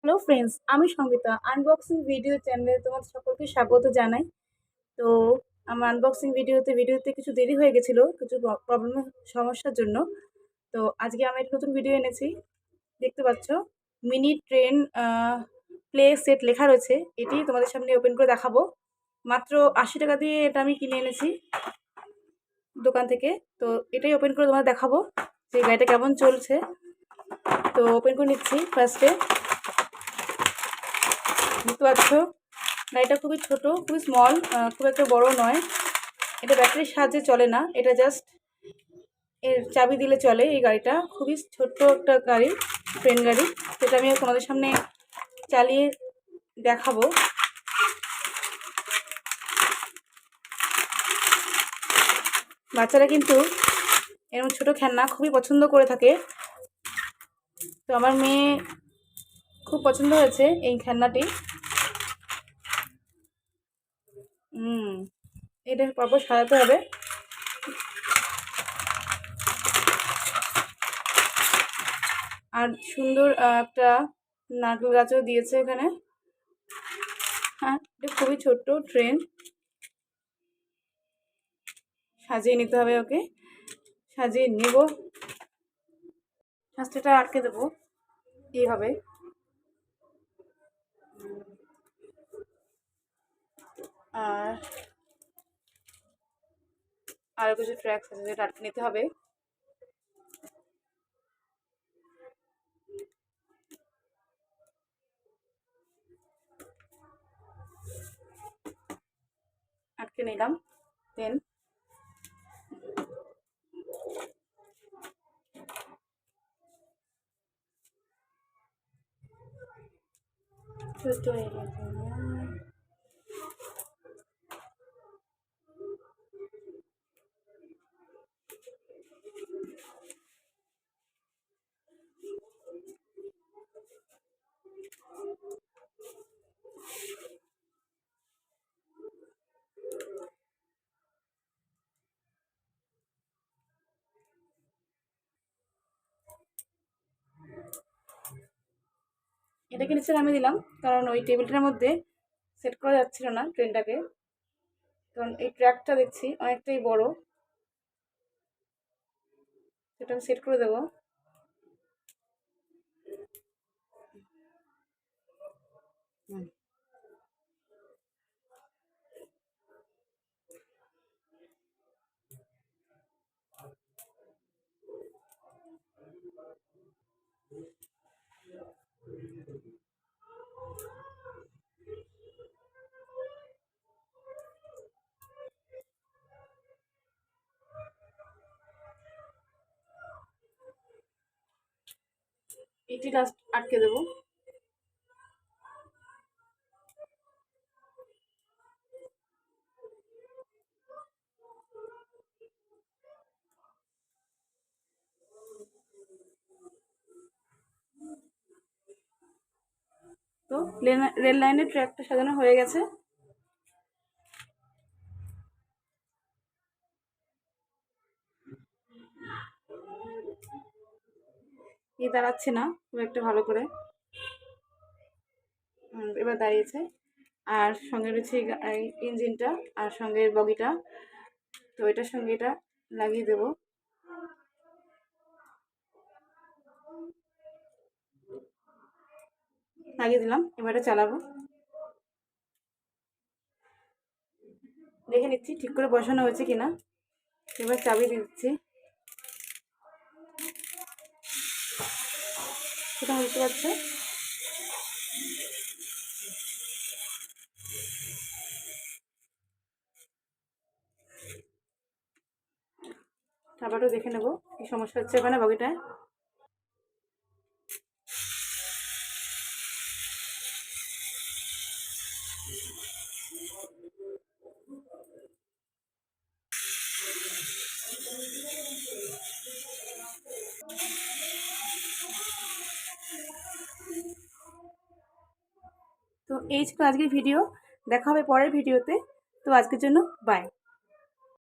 Hello friends, আমি Sangeeta. Unboxing video চ্যানেলে তোমাদের সকলকে স্বাগত জানাই। তো আমার আনবক্সিং ভিডিওতে কিছু দেরি হয়ে গেছিলো কিছু প্রবলেমের সমস্যার জন্য। তো আজকে আমি একটা নতুন ভিডিও এনেছি। দেখতে পাচ্ছ মিনি ট্রেন প্লে সেট লেখা রয়েছে। এটি তোমাদের সামনে ওপেন করে দেখাবো। মাত্র 80 টাকা দিয়ে এটা আমি কিনে এনেছি দোকান থেকে। তো এটাই ওপেন করে তোমাদের দেখাবো যে গাড়িটা কেমন চলছে। তো ওপেন করে নিচ্ছি ফার্স্টে। দেখতে পাচ্ছ গাড়িটা খুবই ছোট, খুবই স্মল, খুব একটা বড় নয়। এটা ব্যাটারির সাহায্যে চলে না, এটা জাস্ট এর চাবি দিলে চলে। এই গাড়িটা খুবই ছোট্ট একটা গাড়ি, ট্রেন গাড়ি। সেটা আমি তোমাদের সামনে চালিয়ে দেখাবো। বাচ্চারা কিন্তু এরকম ছোট খেলনা খুবই পছন্দ করে থাকে। তো আমার মেয়ে খুব পছন্দ হয়েছে এই খেলনাটি। এটা পরপর সাজাতে হবে। আর সুন্দর একটা নারকেল গাছও দিয়েছে এখানে। হ্যাঁ, এটা খুবই ছোট্ট ট্রেন। সাজিয়ে নিতে হবে, ওকে সাজিয়ে নেব। শাস্তিটা আটকে দেবো এইভাবে। আর আরও কিছু ট্র্যাক্স আছে যেটা আটকে নিতে হবে। আটকে নিলাম। দেন এটাকে নিচে নামিয়ে দিলাম, কারণ ওই টেবিলটার মধ্যে সেট করা যাচ্ছিল না ট্রেনটাকে। কারণ এই ট্র্যাকটা দেখছি অনেকটাই বড়, সেটা আমি সেট করে দেবো। এটি লাস্ট আটকে দেবো। তো রেল লাইনের ট্র্যাকটা সাজানো হয়ে গেছে। দাঁড়াচ্ছে না খুব একটা ভালো করে, এবার দাঁড়িয়েছে। আর সঙ্গে রয়েছে ইঞ্জিনটা আর সঙ্গে বগিটা। তো এটার সঙ্গে এটা লাগিয়ে দেব। লাগিয়ে দিলাম, এবার এটা চালাবো। দেখে নিচ্ছি ঠিক করে বসানো হয়েছে কিনা। এবার চাবি দিয়ে দিচ্ছি। সেটা বুঝতে পারছে। তারপরও দেখে নেবো কি সমস্যা হচ্ছে ওখানে বগিটায়। তো এই ছিল আজকের ভিডিও। দেখা হবে পরের ভিডিওতে। তো আজকের জন্য বাই।